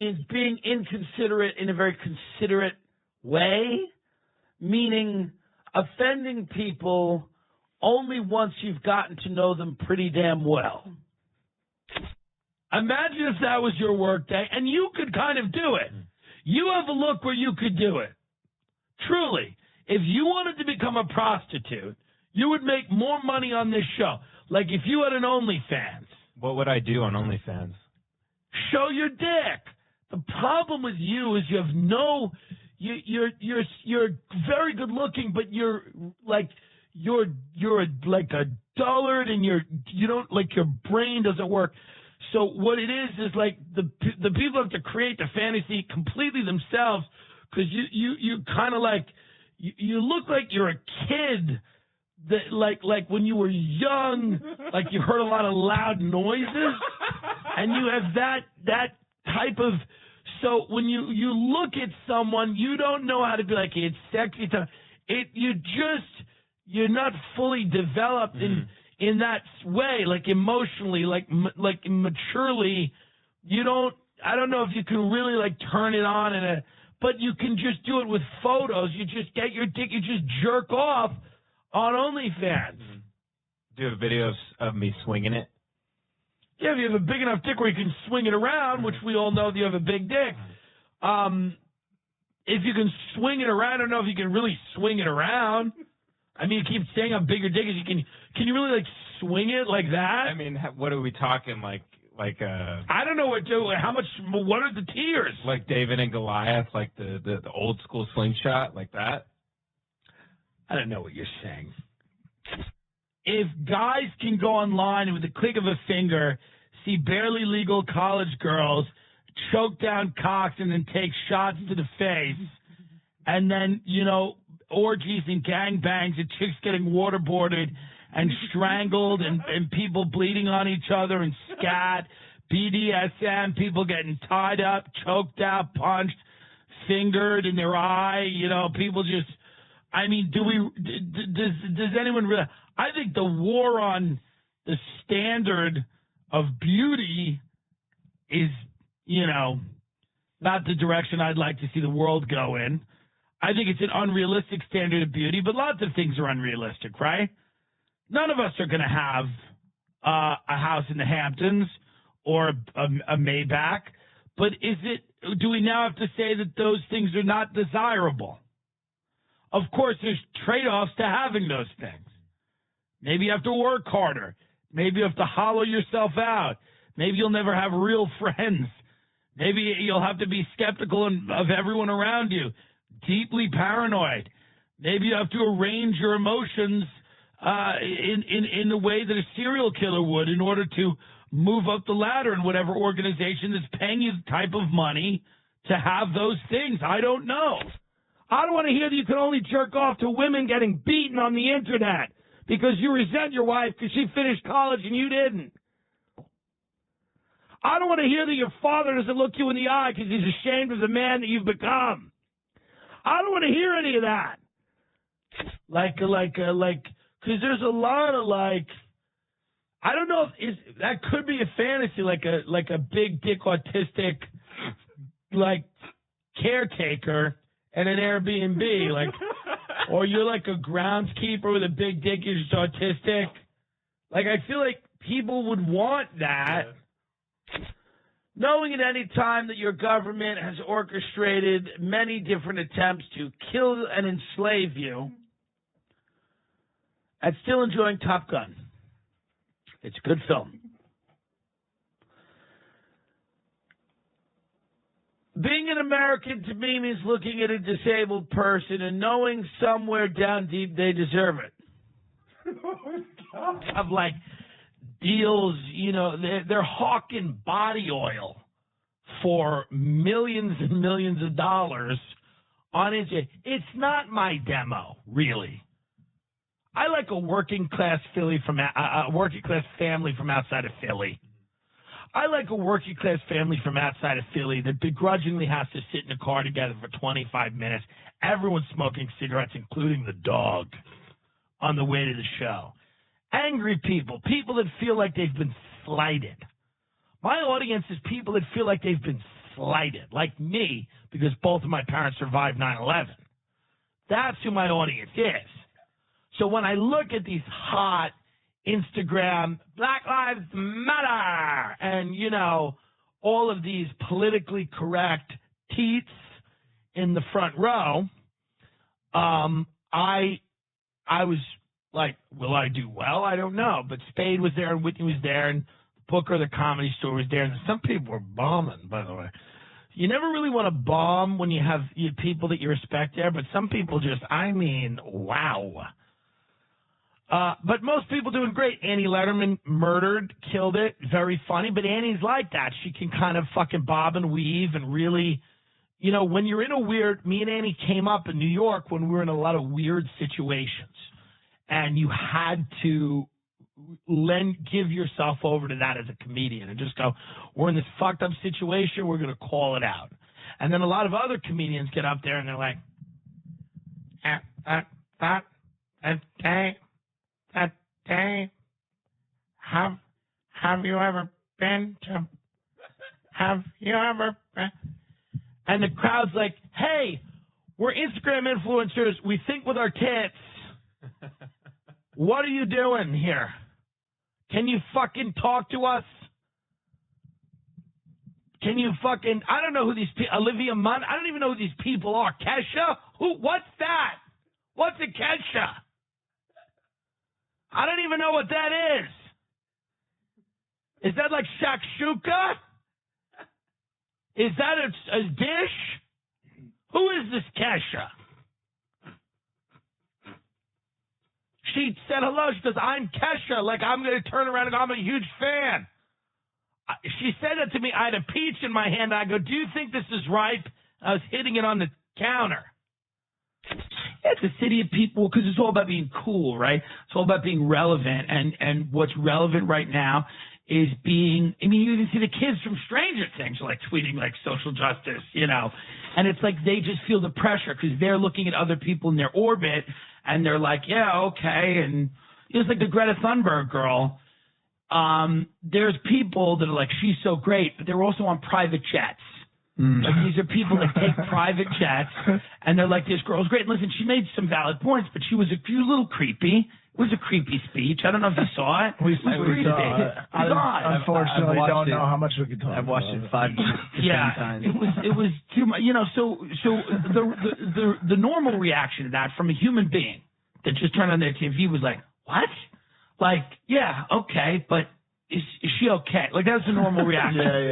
is being inconsiderate in a very considerate way, meaning offending people only once you've gotten to know them pretty damn well. Imagine if that was your workday, and you could kind of do it. You have a look where you could do it. Truly, if you wanted to become a prostitute, you would make more money on this show. Like if you had an OnlyFans. What would I do on OnlyFans? Show your dick. The problem with you is you have no. You're very good looking, but you're like a dullard, and you don't like your brain doesn't work. So what it is like the people have to create the fantasy completely themselves, because you kind of like you look like you're a kid that like when you were young, like you heard a lot of loud noises, and you have that type of. So when you look at someone, you don't know how to be like, it's sexy. You're not fully developed in that way, like emotionally, like maturely. I don't know if you can really like turn it on but you can just do it with photos. You just get your dick, you just jerk off on OnlyFans. Do a video of me swinging it. Yeah, if you have a big enough dick where you can swing it around, which we all know that you have a big dick. If you can swing it around, I don't know if you can really swing it around. I mean, you keep saying how big your dick is. Can you really like swing it like that? I mean, what are we talking like? I don't know how much. What are the tiers? Like David and Goliath, like the old school slingshot, like that. I don't know what you're saying. If guys can go online and with the click of a finger see barely legal college girls choke down cocks and then take shots to the face, and then, orgies and gangbangs and chicks getting waterboarded and strangled and people bleeding on each other and scat, BDSM, people getting tied up, choked out, punched, fingered in their eye, people just, I mean, does anyone really, I think the war on the standard of beauty is, not the direction I'd like to see the world go in. I think it's an unrealistic standard of beauty, but lots of things are unrealistic, right? None of us are going to have a house in the Hamptons or a Maybach, but do we now have to say that those things are not desirable? Of course, there's trade-offs to having those things. Maybe you have to work harder. Maybe you have to hollow yourself out. Maybe you'll never have real friends. Maybe you'll have to be skeptical of everyone around you, deeply paranoid. Maybe you have to arrange your emotions in the way that a serial killer would in order to move up the ladder in whatever organization that's paying you the type of money to have those things. I don't know. I don't want to hear that you can only jerk off to women getting beaten on the internet because you resent your wife because she finished college and you didn't. I don't want to hear that your father doesn't look you in the eye because he's ashamed of the man that you've become. I don't want to hear any of that. Because there's a lot of I don't know if that could be a fantasy, like a big dick autistic, caretaker at an Airbnb, or you're like a groundskeeper with a big dick, you're just autistic. I feel like people would want that. Yeah. Knowing at any time that your government has orchestrated many different attempts to kill and enslave you, and still enjoying Top Gun. It's a good film. Being an American to me means looking at a disabled person and knowing somewhere down deep they deserve it. Of deals, they're hawking body oil for millions and millions of dollars on Instagram. It's not my demo, really. I like a working class family from outside of Philly. I like a working class family from outside of Philly that begrudgingly has to sit in a car together for 25 minutes. Everyone's smoking cigarettes, including the dog, on the way to the show. Angry people that feel like they've been slighted. My audience is people that feel like they've been slighted, like me, because both of my parents survived 9/11. That's who my audience is. So when I look at these hot Instagram, Black Lives Matter, and, you know, all of these politically correct teats in the front row, I was like, will I do well? I don't know. But Spade was there and Whitney was there and Booker, the Comedy Store, was there. And some people were bombing, by the way. You never really want to bomb when you have people that you respect there, but some people just, I mean, wow. But most people doing great. Annie Letterman murdered, killed it, very funny. But Annie's like that. She can kind of fucking bob and weave and really, you know, when you're in a weird, me and Annie came up in New York when we were in a lot of weird situations. And you had to give yourself over to that as a comedian and just go, we're in this fucked up situation, we're going to call it out. And then a lot of other comedians get up there and they're like, that day, have you ever been? And the crowd's like, hey, we're Instagram influencers, we think with our tits. What are you doing here? Can you fucking talk to us? Can you fucking, I don't know who these people, Olivia Munn, I don't even know who these people are. Kesha? What's that? What's a Kesha? I don't even know what that is. Is that like shakshuka? Is that a dish? Who is this Kesha? She said hello. She goes, I'm Kesha. Like, I'm going to turn around and go, I'm a huge fan. She said that to me. I had a peach in my hand. I go, do you think this is ripe? I was hitting it on the counter. It's a city of people because it's all about being cool, right? It's all about being relevant. And what's relevant right now is being, I mean, you even see the kids from Stranger Things like tweeting like social justice, you know. And it's like they just feel the pressure because they're looking at other people in their orbit and they're like, yeah, okay. And it's like the Greta Thunberg girl. There's people that are like, she's so great, but they're also on private jets. Like these are people that take private jets, and they're like, this girl's great. And listen, she made some valid points, but she was a little creepy. It was a creepy speech. I don't know if you saw it. We saw it. Unfortunately, don't know how much we could talk about. I've watched it 5 to 7 times. It was too much. You know, so the normal reaction to that from a human being that just turned on their TV was like, what? Like, yeah, okay, but is she okay? Like, that's the normal reaction. Yeah.